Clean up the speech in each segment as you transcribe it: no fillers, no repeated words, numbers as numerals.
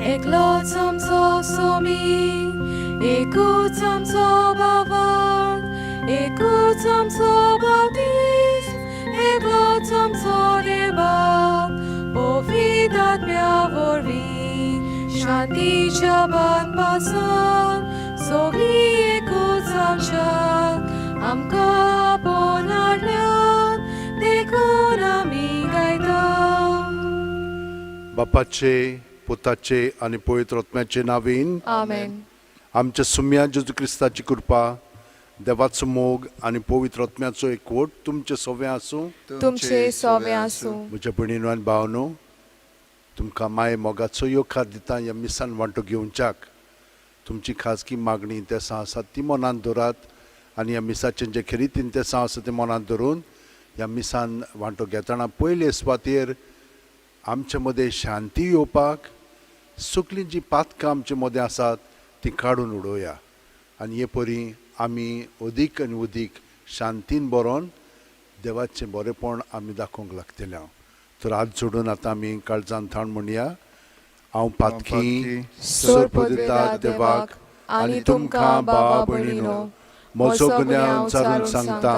एकलोच आमचो स्वामी, एकूच आमचो भावार्थ, एकूच आमचो बावतीस, एकलोच आमचो देव, पवित्र आत्म्या वरवीं शांतीच्या बांदपासून सगळी एकूच आमच्यात आमकां पोनाडल्यान देखून आमी गायता. बापाचे, पुताचे आणि पवित्र आत्म्याचे नावीन आमेन. आमच्या सुम्या जेजू क्रिस्ताची कृपा, देवाचो मोग आणि पवित्र आत्म्याचो एकवट तुमचे सगळे आसूं. तुमचे सौम्य आसूं. म्हज्या भयणीनो आनी भावनो, तुमकां माये मोगाचो योकार दिता ह्या मिसान वांटो घेवच्याक. तुमची खाजगी मागणी इंतेसां आसा ती मनांत दवरात आनी ह्या मिसाचें जे खरीत इंतेसां आसा ते मनांत धरून ह्या मिसान वांटो घेतना पयले सुवातेर आमचे मदें शांती येवपाक, सुकलीं जीं पातकां आमचे मदें आसात तीं काडून उडोवया आनी हे परी आमी अदीक आनी अदीक शांतीन बरोवन देवाचें बरेपण आमी दाखोवंक लागतले. तर हात जोडून आतां आमी काळजान थाण म्हणया. हांव पातकी सर्प दिता देवाक आनी तुमकां बाबा भयणीनो, म्हजो गुन्यांव हांव चारून सांगता,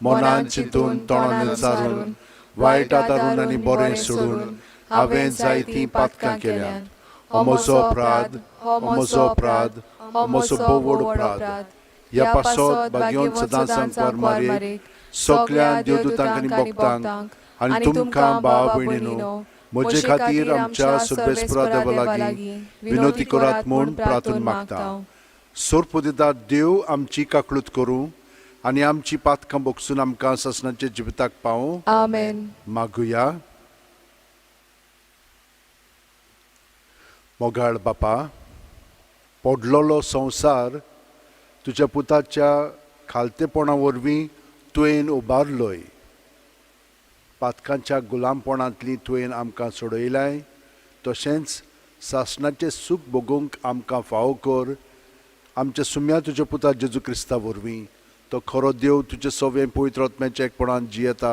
मनान चिंतून तोंडान विचारून वायट आदारून आनी बरें सोडून हांवें जायतीं पातकां केल्यात. हो म्हजो अपराध, हो म्हजो अपराध, हो म्हजो बोवड अपराध. ह्या पासत भाग्योन सदांच सांगपार मारीक सगळ्या देवदूतांक आनी भक्तांक आनी तुमकां भाव भयणीनो, म्हजे खातीर आमच्या सर्वेस्परा देवा लागीं विनोती करात म्हूण प्रार्थना मागता. सर्प दिता देव आमची काकळूत करूं आनी आमची पातकां बोगसून आमकां ससनाचे जिविताक पावूं. आमेन. मागुया. मोगाळ बापा, पडलोलो संवसार तुज्या पुताच्या खालतेपणा वरवीं तुवें उबारलोय. पातकांच्या गुलामपणांतली तुवें आमकां सोडयलाय. तशेंच सासणाचें सूख भोगूंक आमकां फावो कर. आमच्या सुम्या तुज्या पुता जेजू क्रिस्ता वरवीं तो खरो देव तुजे सवें पवित्र आत्म्याच्या एकपणान जियेता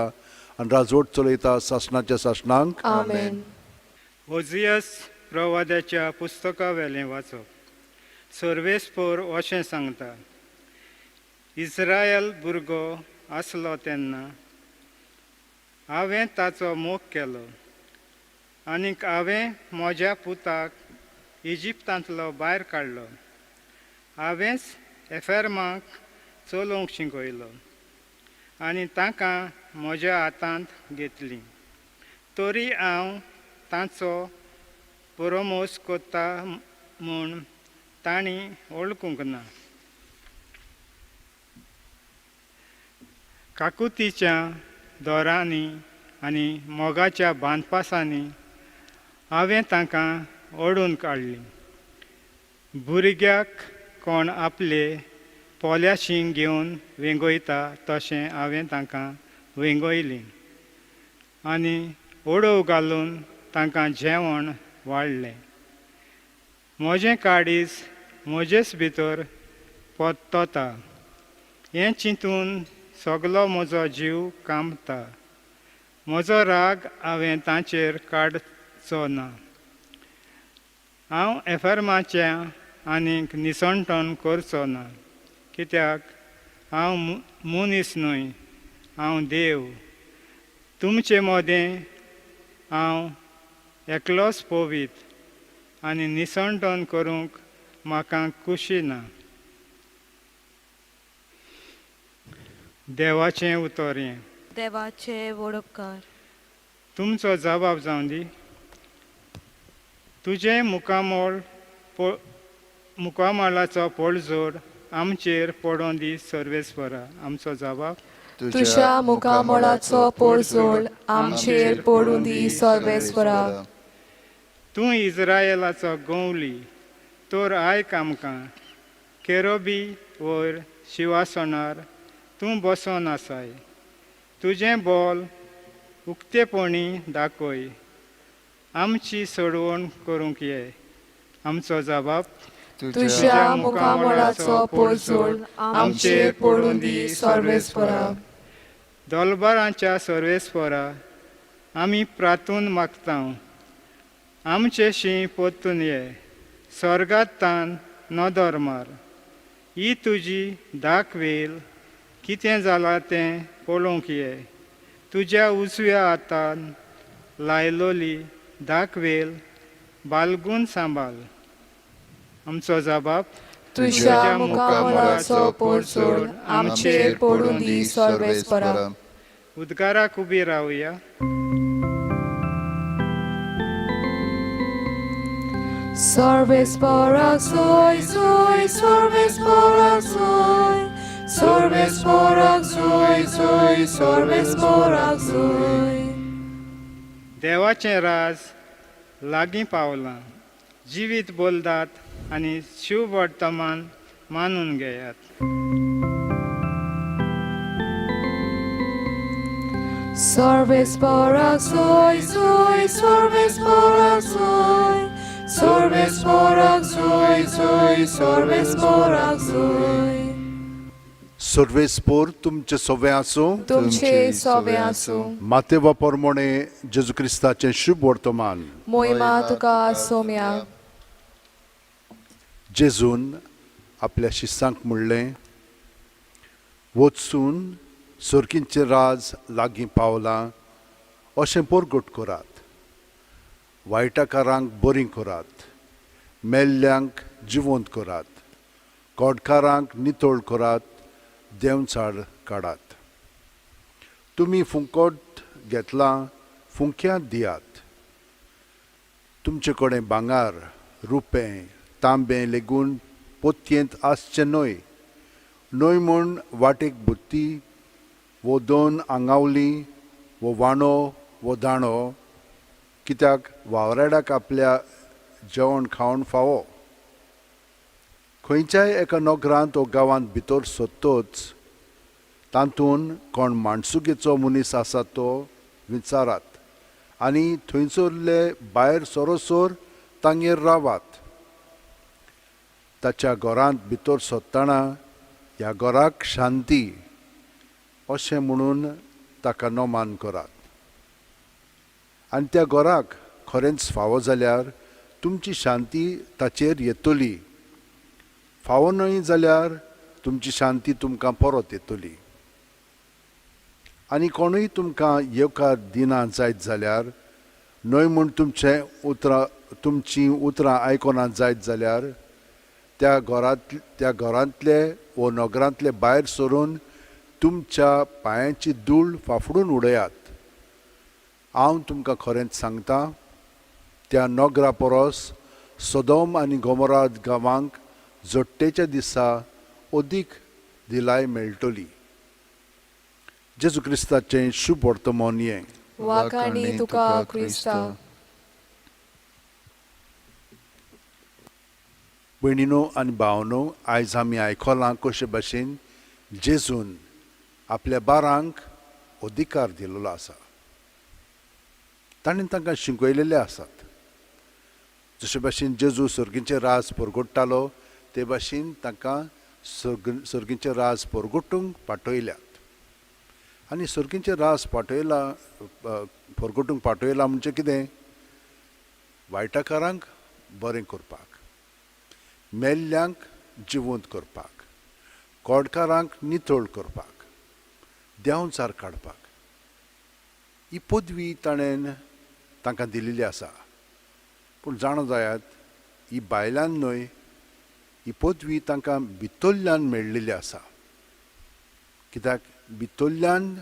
आनी राजवट चलयता सासणाच्या सासणांक. आमेन. ओजियस प्रवाद्याच्या पुस्तका वेलें वाचप. सर्वेस्पोर अशें सांगता, इस्रायल भुरगो आसलो तेन्ना हांवें ताचो मोग केलो आनीक हांवें म्हज्या पुताक इजिप्तांतलो भायर काडलो. हांवेंच एफेर्माक चलोवंक शिकयलो आनी तांकां म्हज्या हातांत घेतलीं. तरी हांव तांचो परमोस कोत्ता म्हूण तांणी वळखूंक ना. काकुतीच्या दोरांनी आनी मोगाच्या बांदपासांनी हांवें तांकां ओडून काडलीं. भुरग्याक कोण आपले पोल्याशीं घेवन वेंगयता तशें हांवें तांकां वेंगयलीं आनी ओडव घालून तांकां जेवण वाडलें. म्हजें काळीज म्हजेच भितर पोत्तोता. हें चिंतून सगलो म्हजो जीव कांपता. म्हजो राग हांवें तांचेर काडचो ना. हांव एफर्माच्या आनीक निसणटण करचो ना, कित्याक हांव मनीस न्हय, हांव देव. तुमचे मदें हांव एकलोच पवित्र आनी निसणटण करूंक म्हाका खुशी ना. देवाचें उतोरें. देवाचे वडोपकार. तुमचो जबाब जावं दी. तुजें मुकामळाचो पडझड आमचेर पडोवन दी सर्वेस्परा. आमचो जबाब. तुझ्या मुखामळाचो पडझड आमचेर पडून दी सर्वेस्परा. तूं इस्रायेलाचो गंवली, तर आयक आमकां. केरोबी वयर शिवासणार तूं बसोन आसाय. तुजें बोल उक्तेपणी दाखय. आमची सोडवण करूंक ये. आमचो जबाब. तुझ्या मुखामळाचो पडझड आमचेर पडून दी सर्वेस्परा. दोलबारांच्या सर्वेस्परा आमी प्रार्थून मागता. आमचेशी पोत्तून ये स्वर्गात तान नदर मार ही तुजी दाखवेल कितें जालां तें पळोवंक ये तुज्या उजव्या हातान लायलोली दाखवेल बालगून सांबाळ आमचो जबाब तुझ्या मुखामळाचो पोरसोड आमचेर पडून दी सर्वेस्परा. उद्गाराक उबी रावया. सर्वेस्परा soy, soy, सर्वेस्परा soy, सर्वेस्परा soy, soy, सर्वेस्परा soy. देवाचें राज लागीं पावलां. जिवीत बोलतात आनी शिव वर्तमान मानून घेयात. सर्वेस्परा soy, soy, सर्वेस्परा soy, सर्वेस्परा soy, soy, सर्वेस्परा soy. सर्वेस्पोर तुमचे सोवे आसूं. तुमचे सोवे आसूं. मातेवा पोरमोणे जेजू क्रिस्ताचें शुभ वर्तमान. मोहिमा तुका सोम्या. जेजून आपल्या शिस्सांक म्हणलें, वचून सर्गींचें राज लागीं पावलां अशें परगट करात. वायटाकारांक बरीं करात, मेल्ल्यांक जिवंत करात, कोडकारांक नितळ करात, देंवचार काडात. तुमी फुंकट घेतलां, फुंक्यांत दियात. तुमचे कडेन भांगार, रुपें, तांबें लेगून पोतयेंत आसचें न्हय. न्हय म्हूण वाटेक बुत्ती वो 2 आंगावलीं वो वांडो वो दाणो, कित्याक वावराडाक आपल्या जेवण खावण फावो. खंयच्याय एका नोकरांत वो गांवांत भितर सोदतोच तातूंत कोण माणसुगेचो मनीस आसा तो विचारात आनी थंयसरले भायर सरोसोर तांगेर रावात. ताच्या घरांत भितर सोदतना ह्या घराक शांती अशें म्हणून ताका नोमान करात. आनी त्या घराक खरेंच फावो जाल्यार तुमची शांती ताचेर येतली. फावो न्हय जाल्यार तुमची शांती तुमकां परत येतली. आनी कोणूय तुमकां येवकार दिना जायत जाल्यार, न्हय म्हूण तुमचीं उतरां आयकोना जायत जाल्यार त्या घरांतले वो नगरांतले भायर सरून तुमच्या पांयांची धूळ फाफडून उडयात. हांव तुमकां खरेंच सांगतां, त्या नगरा परस सोदोम आनी गोमोरा गांवांक जोडटेच्या दिसा अदीक दिलाय मेळटली. जेजू क्रिस्ताचें शुभ वर्तमान हें. वाखाणी तुका क्रिस्ता. भयणीनो आनी भावनो, आयज आमी आयकलां कशे भाशेन जेजून आपल्या बारांक अधिकार दिलेलो आसा. ताणें तांकां शिकयलेले आसात. जशे भाशेन जेजू सर्गीचें राज परगट्टालो ते भाशेन तांकां सर्गीचें राज परगटूंक पाठयल्यात. आनी सर्गीचें राज परगटूंक पाठयलां म्हणजे कितें? वायटाकारांक बरें करपाक, मेल्ल्यांक जिवंत करपाक, कोडकारांक नितळ करपाक, देंवचार काडपाक. ही पदवी ताणें तांकां दिलेली आसा. पूण जाणो जायात, ही भायल्यान न्हय, ही पदवी तांकां भितरल्यान मेळिल्ली आसा. कित्याक भितरल्यान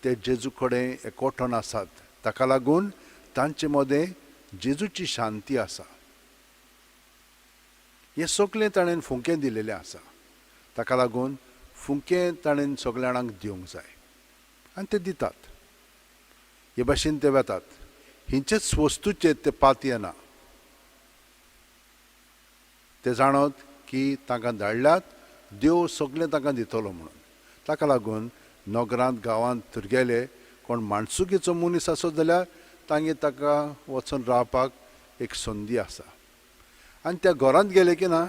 ते जेजू कडेन एकवटून आसात. ताका लागून तांचे मदें जेजूची शांती आसा. हें सगळें ताणें फुंकें दिलेलें आसा. ताका लागून फुंकें ताणें सगळ्या जाणांक दिवंक जाय आनी ते दितात. हे भाशेन ते वेतात. हिंचेच वस्तूचे ते पात येना. ते जाणत की तांकां धाडल्यात, देव सगळें तांकां दितलो म्हणून. ताका लागून नगरांत गांवांत तर गेले, कोण माणसुगेचो मनीस आसत जाल्यार तांगे ताका वचून रावपाक एक संदी आसा. आनी त्या घरांत गेले की ना,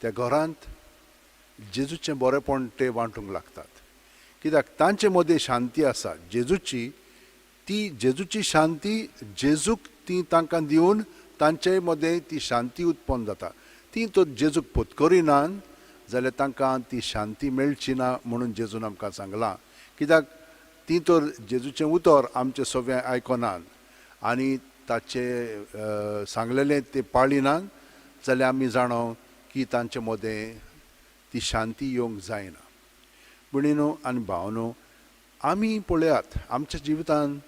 त्या घरांत जेजूचें बरेपण ते वांटूंक लागतात. कित्याक तांचे मदें शांती आसा जेजूची. ती जेजूची शांती जेजूक ती तांकां दिवन तांचे मदें ती शांती उत्पन्न जाता. ती तो जेजूक पत्करिनान जाल्यार तांकां ती शांती मेळची ना म्हणून जेजून आमकां सांगलां. कित्याक ती तर जेजूचें उतर आमचे सगळे आयकनात आनी ताचे सांगलेलें ते पाळिनात जाल्यार आमी जाणो की तांचे मदें ती शांती येवंक जायना. भयणीनो आनी भावनो, आमी पळयात आमच्या जिवितांत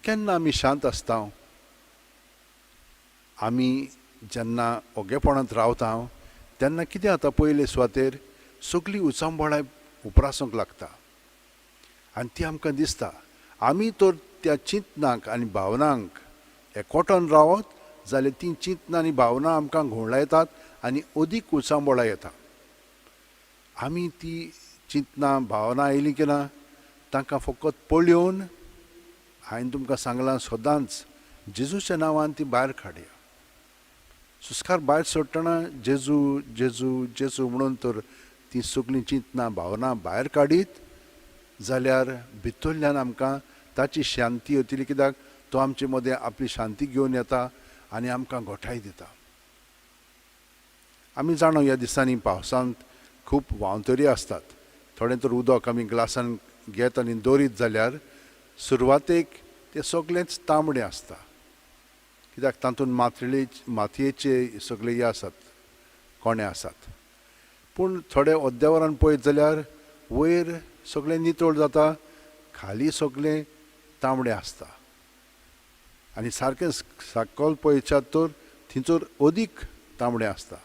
केन्ना आमी शांत आसता. आमी जेन्ना ओगेपणांत रावता तेन्ना कितें जाता, पयले सुवातेर सगळी उचांबळाय उप्रासूंक लागता आनी ती आमकां दिसता. आमी तर त्या चिंतनांक आनी भावनांक एकवटान रावत जाल्यार ती चिंतना आनी भावना आमकां घुंवळां येतात आनी अदीक उचांबळां येता. आमी ती चिंतना भावना येयली की ना तांकां फकत पळयोवन हांवें तुमकां सांगलां सदांच जेजूच्या नांवान ती भायर काडया. सुस्कार भायर सोडटना जेजू जेजू जेजू म्हणून तर ती सगळी चिंतना भावना भायर काडीत जाल्यार भितरल्यान आमकां ताची शांती येतली. कित्याक तो आमचे मदें आपली शांती घेवन येता आनी आमकां घोटाय दिता. आमी जाणो ह्या दिसांनी पावसांत खूब वावतरी आसतात. थोडें तर उदक आमी ग्लासान घेत आनी दवरीत जाल्यार सुरवातेक तें सगळेंच तांबडें आसता. कित्याक तातूंत मातयेचे सगळे हे आसात, कोणे आसात. पूण थोडे अर्द्या वरान पळयत जाल्यार वयर सगळें नितळ जाता, खाली सगळें तांबडें आसता. आनी सारकें सकयल पळयच्यात तर थंयसर अदीक तांबडें आसता.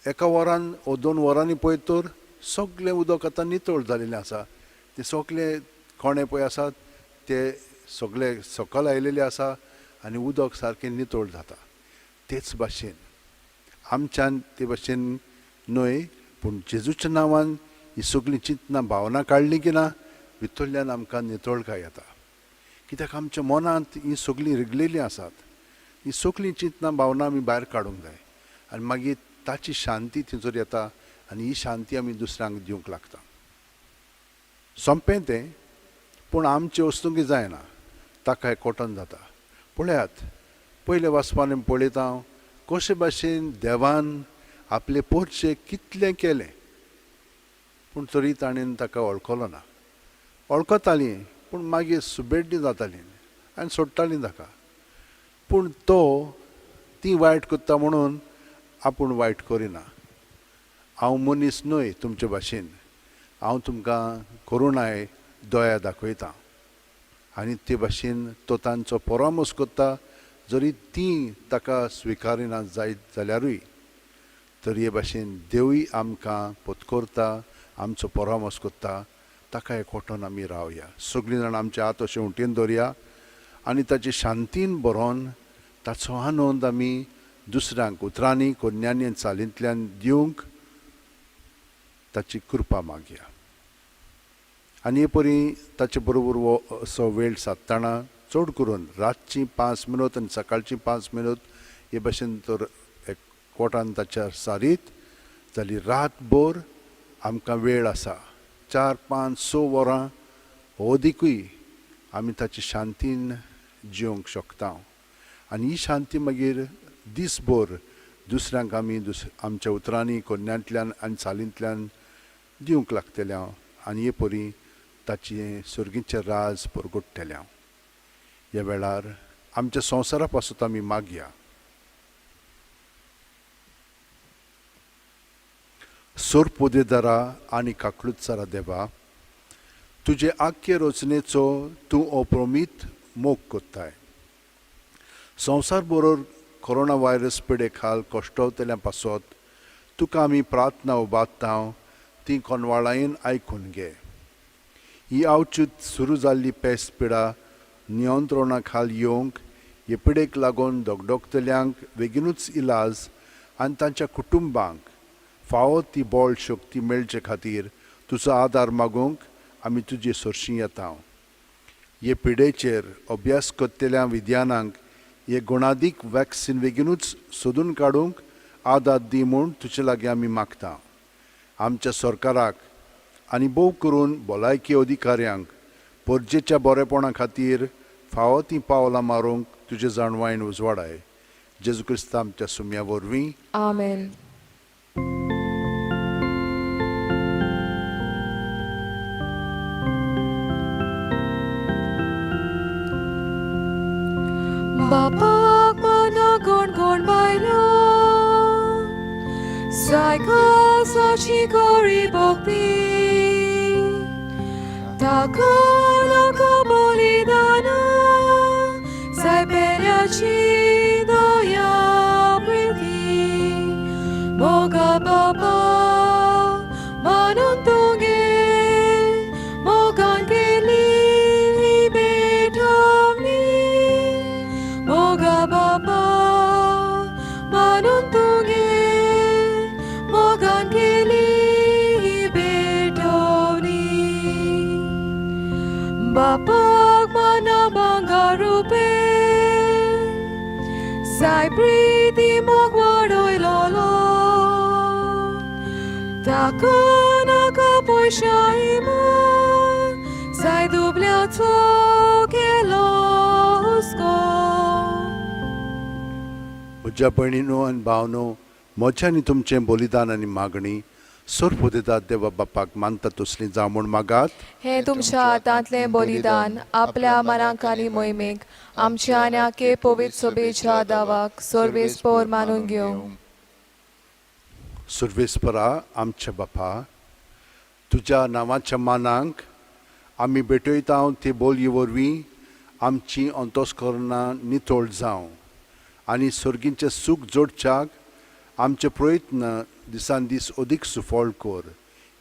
एका वरान वा 2 वरांनी पळयत तर सगळें उदक आतां नितळ जालेलें आसा. ते सगळे कोणे पळय आसात ते सगळे सकयल आयलेले आसा आनी उदक सारकें नितळ जाता. तेच भाशेन आमच्यान ते भाशेन न्हय, पूण जेजूच्या नांवान ही सगळी चिंतना भावना काडली की ना भितरल्यान आमकां नितळकाय येता. कित्याक आमच्या मनांत ही सगळीं रिगलेलीं आसात. ही सगळीं चिंतना भावना आमी भायर काडूंक जाय आनी मागीर ताची शांती थंयसर येता आनी ही शांती आमी दुसऱ्यांक दिवंक लागता. सोंपें तें, पूण आमचें वस्तूंक जायना, ताका एकवटन जाता. पळयात, पयले वाचपान आमी पळयता कशे भाशेन देवान आपले पोरचे कितलें केलें पूण तरी ताणें ताका वळखलो ना. वळखतालीं पूण मागीर सुबेड्डी जातालीं आनी सोडटालीं ताका. पूण तो ती वायट करता म्हणून आपूण वायट करिना. हांव मनीस न्हय तुमचे भाशेन, हांव तुमकां करुणाय दया दाखयतां आनी ते भाशेन तो तांचो परामोस करता. जरी ती ताका स्विकारिना जायत जाल्यारूय तर हे भाशेन देवूय आमकां पत्करता, आमचो परामोस करता. ताका एकवटून आमी रावया, सगळीं जाणां आमचे हात अशें उंटीन दवरया आनी ताचे शांतीन बरोवन ताचो आनंद आमी दुसऱ्यांक उतरांनी कोन्यांनी आनी चालींतल्यान दिवंक ताची कृपा मागया. आनी हे परी ताचे बरोबर असो वेळ सादतना चड करून रातची 5 मिनट आनी सकाळची 5 मिनट हे भाशेन तर एकवटान ताच्या सारीत जाल्यार रातभर आमकां वेळ आसा. 4, 5, 6 वरां अदीकूय आमी ताचे शांतीन जिवंक शकता आनी ही शांती मागीर दीसभर दुसऱ्यांक आमी आमच्या उतरांनी कोन्यांतल्यान आनी चालींतल्यान दिवंक लागतल्या आनी हे परी ताचें सुर्गीचें राज परगटतलें. ह्या वेळार आमच्या संवसारा पासून आमी मागया. सोरपोदेदारा आनी काकळुत्सारा देवा, तुजे आख्खे रचनेचो तूं अप्रमीत मोग कोत्ताय. संवसार बरोबर कोरोना व्हायरस पिडे खाल कश्टवतल्या पासत तुका आमी प्रार्थना उबारता, ती कोनवाळायेन आयकून घे. ही आवचीत सुरू जाल्ली पेस्त पिडा नियंत्रणा खाल येवंक, हे पिडेक लागून दोगदोगतल्यांक बेगीनूच इलाज आनी तांच्या कुटुंबांक फावो ती बोळ शक्ती मेळचे खातीर तुजो आदार मागूंक आमी तुजे सरशीं येता. हे पिडेचेर अभ्यास करतल्या विद्यानांक हे गुणादीक वॅक्सीन बेगीनूच सोदून काडूंक आदार दी म्हूण तुजे लागीं आमी मागता. आमच्या सरकाराक आनी भोव करून भलायकी अधिकाऱ्यांक परजेच्या बरेपणा खातीर फावो ती पावलां मारूंक तुजे जाणवायन उजवाडाय जेजू क्रिस्त आमच्या सुम्या वरवीं Amen. Bapak mana gon bailo Sai kasa chikori bokti Takana ka bolidana Sai penyachi doya priti Moga baba manuntunge Mogan keli betomni Moga baba manuntunge Mogan keli betomni Bapak mana bangarupe Sai priti mogwadoi lolo Takana ka poishaima Sai dubleato kelosko म्हज्या भयणीनो आनी भावनो म्हज्या आनी तुमचें बलिदान आनी मागणी सोरपोतेतात देवा बापाक मानता तसलीं जावं म्हूण मागात हे तुमच्या हातांतलें बलिदान आपल्या मनाक आनी मोहिमेक आमच्या आन्याके पवित्र सोबेच्या दावाक सर्वेस्पर मानून घेवं सुर्वेस्परा आमच्या बापा तुज्या नांवाच्या मानांक आमी भेटयता ते बोलये वरवीं आमची अंतस्करणां नितळ जावं आनी सर्गींचें सूख जोडच्याक आमचे प्रयत्न दिसान दीस अदीक सुफळ कर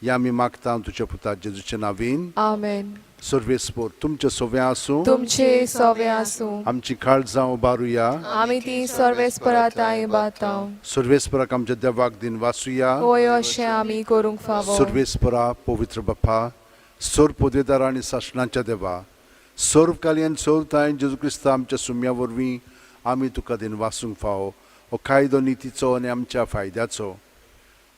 हें आमी मागता तुज्या पुता जेजूच्या नांवीन आमेन सर्वेस्पर तुमचे सोवें आसूं तुमचे सोवे आसूं आमची काळजां उबारुया आमी ती सर्वेस्पराताय इबाताव सर्वेस्पराक आमच्या देवाक दिन वासुया होय अशें आमी करूंक फावो सर्वेस्परा पवित्र बापा सोर पोदेदार आनी शासनाच्या देवा सर्वकाली आनी सर्वतायेन जेजू क्रिस्त आमच्या सुम्या वरवीं आमी तुका दिन वासूंक फावो हो कायदो नितीचो आनी आमच्या फायद्याचो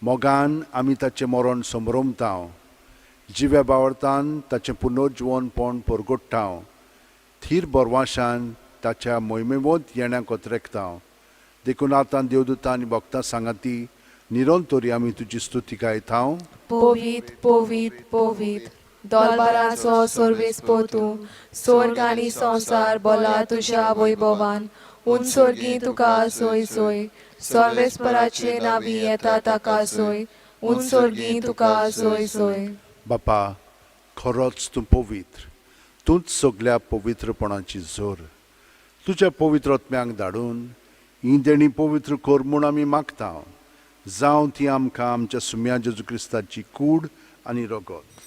मोगान आमी ताचें मरण संभ्रमतांव जिव्या बावरतान ताचें पुनर्जीवनपण परगट्टांव थीर बरवाशान ताच्या मोहिमेवंत येण्याक कोतरेकतांव देखून आतां देवदूतां आनी भक्तां सांगाती निरंतरी आमी तुजी स्तुती गायतांव पोवीत पोवीत पोवीत दरबाराचो सर्वेस्पर तूं स्वर्ग आनी संसार बोला तुज्या वैभवान उंचसर्गी तुका सोय सोय सर्वेस्पराचे नावी येता ताका सोय उंचसर्गी तुका सोय सोय बापा खरोच तूं पवित्र तूंच सगळ्या पवित्रपणाची जोर तुज्या पवित्र आत्म्यांक धाडून ही देणी पवित्र कर म्हूण आमी मागता जावं ती आमकां आमच्या सुम्या जेजू क्रिस्ताची कूड आनी रगत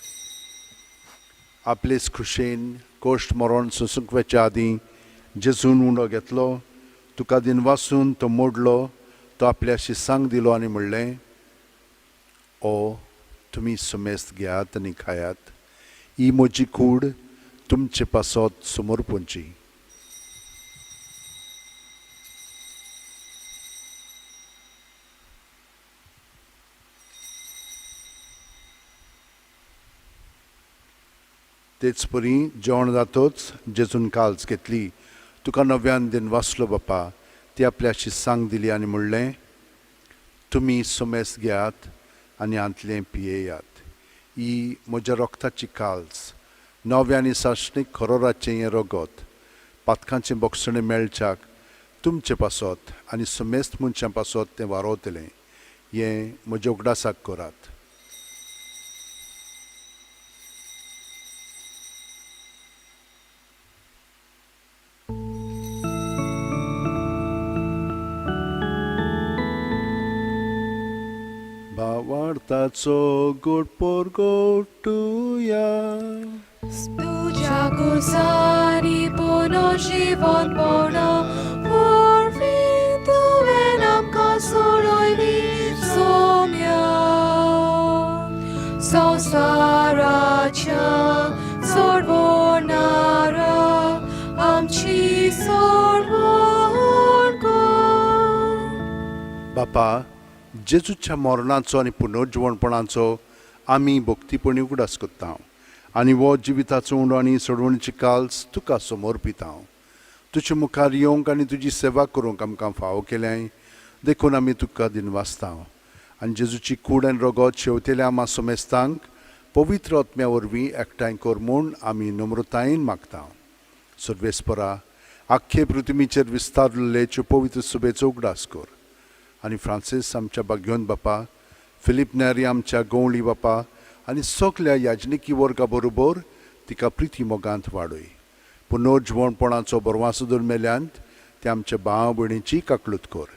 आपलेच खुशेन कोश्ट मरण सोंसुकवेच्या आदीं जेजून उंडो घेतलो तुका दिन वासून तो मोडलो तो आपल्या शिसांक दिलो आनी म्हणलें ओ तुमी सुमेस्त घेयात आनी खायात ही म्हजी कूड तुमचे पासत समोर पोंची तेच परी जेवण जातोच जेजून काल्स घेतली तुका नव्यान दिन वाचलो बापा ती आपल्या शिसांक दिली आनी म्हणलें तुमी सुमेस्त घेयात आनी आंतलें पियेयात ही म्हज्या रोगताची काल्स नव्या आनी साश्णीक खरोराचें हें रगत पातकांचें बोगसणें मेळच्याक तुमचे पासत आनी सुमेस्त मनशां पासत तें वारोतलें हें म्हज्या उगडासाक करात भावार्थाचो गोड परगोटुया तुझ्या कुसानी पुनर्जीवन पर्ण तुवें आमकां सोडयली सोम्या संसाराच्या सोडवणारा आमची सोडवण कर बापा जेजूच्या मरणाचो आनी पुनर्जीवणपणाचो आमी भक्तीपणी उगडास करता आनी वो जिविताचो उंडो आनी सोडवणीची काल्स तुका समर्पित हांव. तुजे मुखार येवंक आनी तुजी सेवा करूंक आमकां फावो केल्याय देखून आमी तुका दिनवासता. आनी जेजूची कूड आनी रगत शेवतेल्या आमा सोमेस्तांक पवित्र आत्म्या वरवीं एकठांय कर म्हूण आमी नम्रतायेन मागता. सर्वेस्परा आख्खे पृथ्वीचेर विस्तारलेच्यो पवित्र सुबेचो उगडास कर. आनी फ्रांसीस आमच्या भाग्योन बापा, फिलीप नेरी आमच्या गवळी बापा आनी सगल्या याजनिकी वर्गा बरोबर तिका प्रिती मोगांत वाडय. पुनर्जवणपणाचो बरवासो दरमेल्यांत ते आमच्या भाव भयणीची काकलूत कर.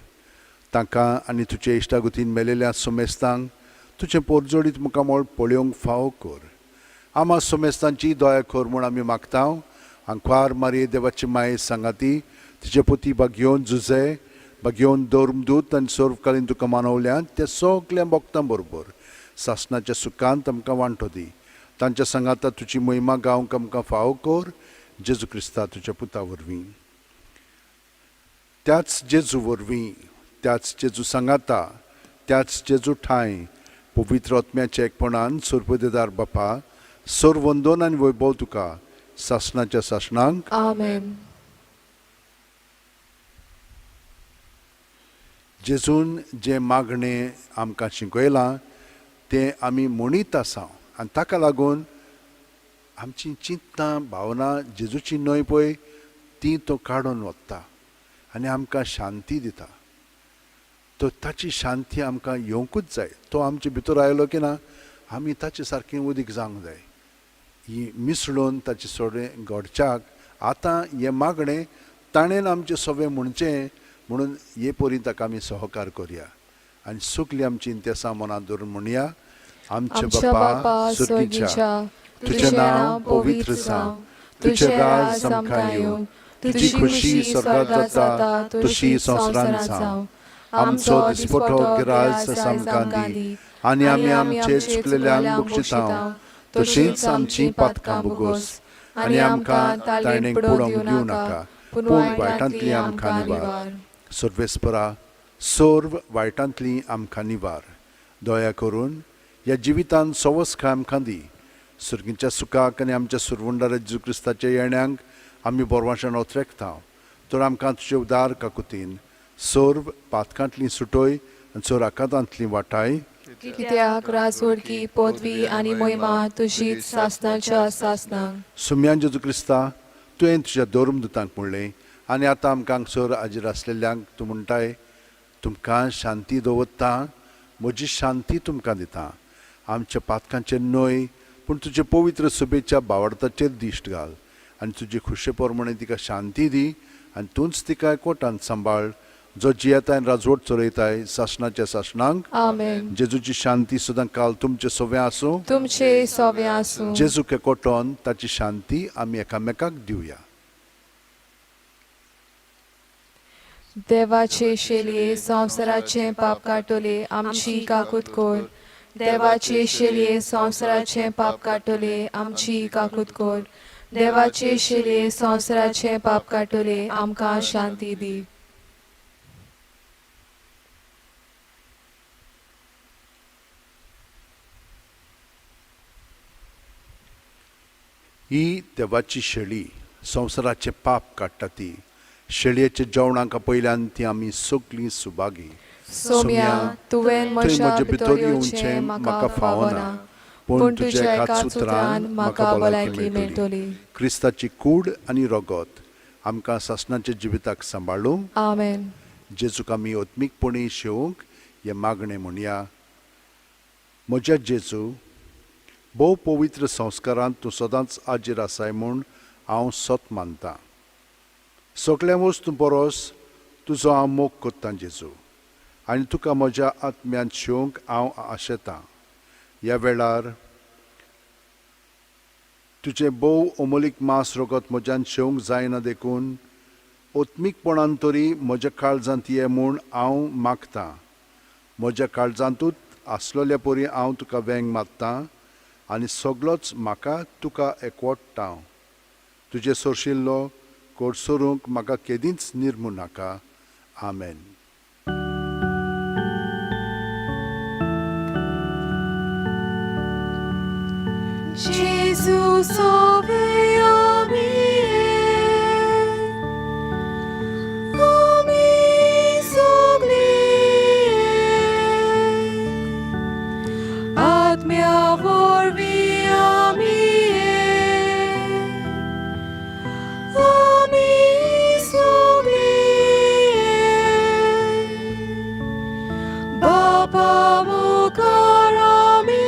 तांकां आनी तुजे इश्टागुतीन मेलेल्या सोमेस्तांक तुजें पोरजोडीत मुखामोळ पळोवंक फावो कर. आमा सोमेस्तांची दया कर म्हूण आमी मागता. आंकवार मारये देवाची माये सांगाती तिचे पती भाग्योन जुजे भाग्योन धर्मदूत आनी सर्वकालीन तुका मानवल्यान त्या सगल्या भक्तां बरोबर सासणाच्या सुखांत आमकां वांटो दी. तांच्या सांगाता तुजी महिमा गावंक आमकां फावो कर. जेजू क्रिस्ता तुज्या पुता वरवीं. त्याच जेजू वरवीं, त्याच जेजू सांगाता, त्याच जेजू ठांय पवित्र आत्म्याच्या एकपणान सर्पदेदार बापा सर्वंदन आनी वैभव तुका सासणाच्या सासणांक. आमेन. जेजून जे मागणें आमकां शिकयलां तें आमी म्हणीत आसा आनी ताका लागून आमची चिंतां भावना जेजूची न्हय पळय ती तो काडून वता आनी आमकां शांती दिता. तो ताची शांती आमकां येवंकूच जाय. तो आमचे भितर आयलो की ना आमी ताचे सारकें उदीक जावंक जाय. ही मिसळून ताचे सोडें घडच्याक आतां हें मागणें ताणेन आमचें सवें म्हणचें म्हणून हे परी ताका आमी सहकार करया आनी सगलीं आमची इंतेसां मनांत धरून म्हणया. आमचे बापा सुर्गीच्या तुजें नांव पवित्र जावं. तुजें राज सामकां येवं. तुजी खुशी स्वर्गांत जाता तशी संवसारांत जावं. आमचो दिसपटो गिराय आमकां दी आनी आमी आमचे चुकलेल्यांक बक्षितांव तशींच आमची पातकां बुगोस आनी आमकां ताळणेक पडोवंक दिवं नाका पूण वायटांतली आमकां निवार. सर्वेस्परा सर्व वायटांतली आमकां निवार. दया करून ह्या जिवितान सवस्काय आमकां दी. सुर्गीच्या सुखाक आनी आमच्या सुरवंडार जेजू क्रिस्ताच्या येण्याक आमी बोरवाशान ओत्रेकता. तर आमकां तुजे उदार काकुतीन सर्व पातकांतली सुटोय आनी चोर आकांतांतली वाटाय. कित्याक राजवडकी पदवी आनी महिमा तुजीच सासणाच्या सासणांक. सुम्यान जेजू क्रिस्ता तुवें तुज्या धर्मदुतांक म्हणलें आनी आतां आमकां हांगसर हाजीर आसलेल्यांक तूं म्हणटाय तुमकां शांती दवरता, म्हजी शांती तुमकां दिता. आमच्या पातकांचेर न्हय पूण तुजे पवित्र सुबेच्या भावार्थाचेर दिश्ट घाल आनी तुजे खुशे प्रमाणे तिका शांती दी आनी तूंच तिका एकवटान सांबाळ जो जियेताय राजवट चलयताय सासणाच्या सासणांक. आमेन. जेजूची शांती सदां काल तुमचे सवें आसूं. तुमचे सवें आसूं. जेजूक एकवटोन ताची शांती आमी एकामेकाक दिवया. देवाचे शेलये संवसाराचे पाप काटोले आमची काकूत कोर. देवाचे शेलये संवसाराचे पाप काटोले आमची काकूत कोर. देवाचे शेलये संवसाराचे पाप काटोले आमकां शांती दी. ही देवाची शेळी संवसाराचे पाप काडटा ती. शेळयेच्या जेवणाक पयल्यान ती आमी सगलीं सुभागी. सोम्या तुवें म्हज्या भितर येवचें म्हाका फावना पूण तुज्या एकाच उतरान म्हाका भलायकी मेळटली. क्रिस्ताची कूड आनी रगत आमकां सासणाच्या जिविताक सांबाळूं. आमेन. जेजूक आमी ओत्मीकपणी शेवूंक हे मागणें म्हणया. म्हज्या जेजू भोव पवित्र संस्कारांत तूं सदांच हाजीर आसाय म्हूण हांव सत मानतां. सगळ्या वस्तू परस तुजो हांव मोग कोत्तां जेजू आनी तुका म्हज्या आत्म्यान शेवंक हांव आशेतां. ह्या वेळार तुजें भोव अमोलीक मांस रगत म्हज्यान शेवंक जायना देखून ओत्मीकपणान तरी म्हज्या काळजांत ये म्हूण हांव मागतां. म्हज्या काळजांतूच आसलोल्या परी हांव तुका वेंग मागतां आनी सगळोच म्हाका तुका एकवटां. तुजे सोरशिल्लो कोडसरूंक म्हाका केदींच निर्मू नाका. आमेन. Jésus sauve ami sogli आत्म्या वरवी ami sogli Baba mukarami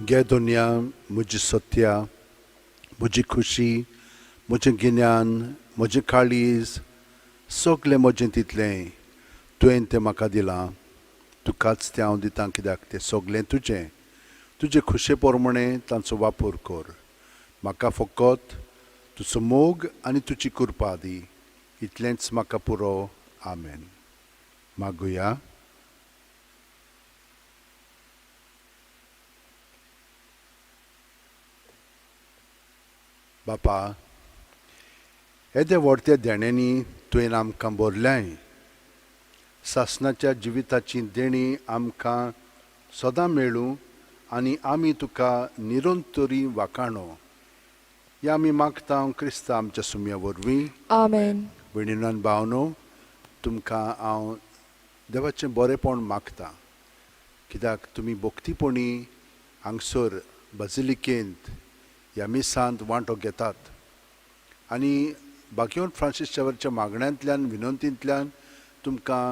गे दुनिया म्हजी सत्या म्हजी खुशी म्हजें गिन्यान म्हजें काळीज सगलें म्हजें तितलें तुवें तें म्हाका दिलां तुकाच तें हांव दितां कित्याक तें सगलें तुजें तुजे खुशे पोरमणें तांचो वापर कर म्हाका फकत तुजो मोग आनी तुजी कृपा दी इतलेंच म्हाका पुरो आमेन मागुया बापा येदे व्हडत्या देण्यांनी तुवें आमकां भरल्याय सासणाच्या जिविताची देणी आमकां सदां मेळूं आनी आमी तुका निरंतरी वाखाणो हें आमी मागता क्रिस्ता आमच्या सुमया वरवीं Amen. भयणीनान भावनो तुमकां हांव देवाचें बरेंपण मागता कित्याक तुमी भक्तीपणी हांगसर बाजिलिकेंत ह्या मिसांत वांटो घेतात आनी बाकियोन फ्रांसीस शेवेरच्या मागण्यांतल्यान विनंतींतल्यान तुमकां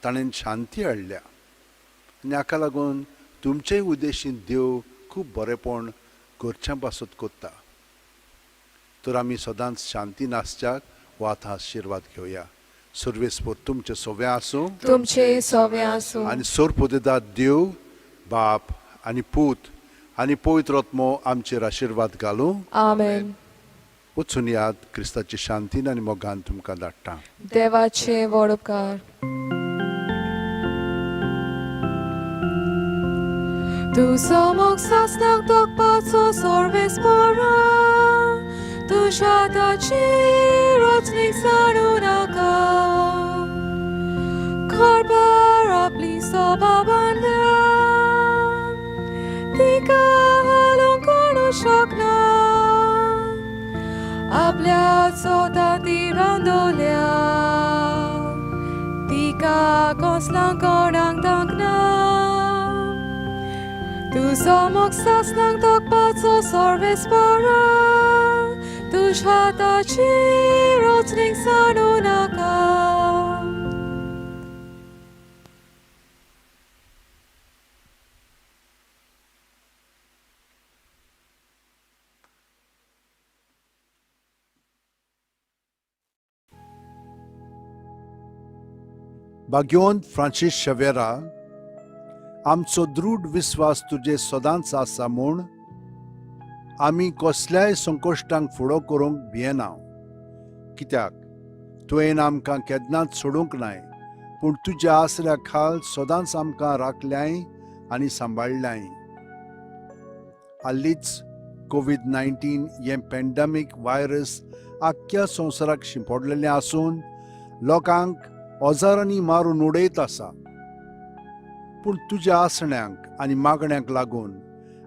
ताणें शांती हाडल्या आनी हाका लागून तुमचेय उद्देशीन देव खूब बरेंपण करचें पासत कोत्ता तर आमी सदांच शांतीन आसच्याक हो आतां आशिर्वाद घेवया सर्वेस्पर तुमचे सवे आसूं तुमचे सवे आसूं आनी सोरपोदेदाद देव बाप आनी पूत आनी पवित्र आत्मो आमचेर आशिर्वाद घालूं Amen. वचून याद क्रिस्ताची शांतीन आनी मोगान तुमकां धाडटा देवाचे व्हड उपकार तुजो मोग सासणाक तोखपाचो सर्वेस्परा तुज्या हाताची रचणीक जाणू नाका घरभर आपली सभा बांदल्या तिका हालोवंक कोणू शकना आपल्या चोथाती बांदोल्या तिका कसलां कोणाक धांकना तुजो मोग सासणाक तोखपाचो सर्वेस्परा तुज्या हाताची रचणीक जाणू नाका बाग्योन फ्रांसीस शेवेरा आमचो दृढ विस्वास तुजे सदांच आसा म्हूण आमी कसल्याय संकश्टांक फुडो करूंक भियेना कित्याक तुवें आमकां केन्नाच सोडूंक नाय पूण तुज्या आसऱ्या खाल सदांच आमकां राखल्याय आनी सांबाळल्याय हालींच कोविड-19 हें पॅन्डेमीक वायरस आख्ख्या संवसाराक शिंपडलेलें आसून लोकांक ओजारांनी मारून उडयत आसा पूण तुज्या आसण्यांक आनी मागण्यांक लागून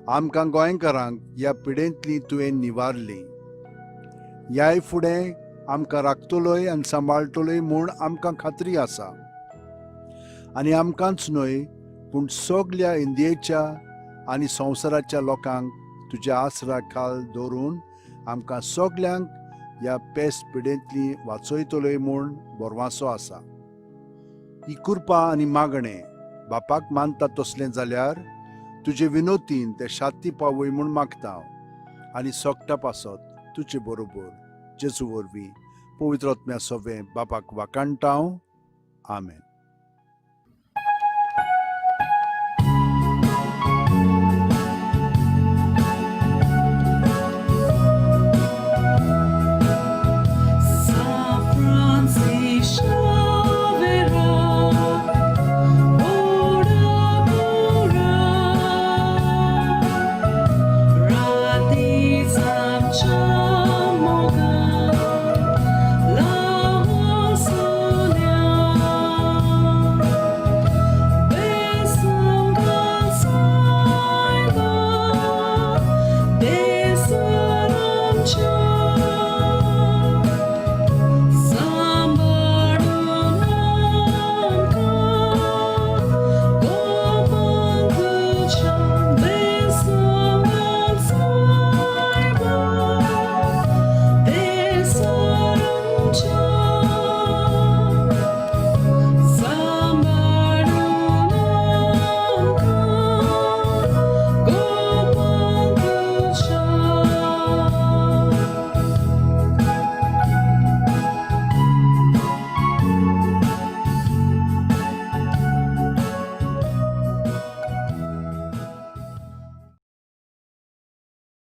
आमकां गोंयकारांक ह्या पिडेंतली तुवें निवारली ह्याय फुडें आमकां राखतलोय आनी सांबाळटलोय म्हूण आमकां खात्री आसा आनी आमकांच न्हय पूण सगल्या इंडियेच्या आनी संवसाराच्या लोकांक तुज्या आसरा खाल दवरून आमकां सगल्यांक ह्या पेस्त पिडेंतली वाचयतलोय म्हूण बोरवांसो आसा ही कृपा आनी मागणें बापाक मानता तसलें जाल्यार तुजे विनोतीन ते शांती पावय म्हूण मागता हांव आनी सोगटा पासत तुजे बरोबर जेजू वरवीं पवित्र आत्म्या सवें बापाक वाखाणटा हांव आमेन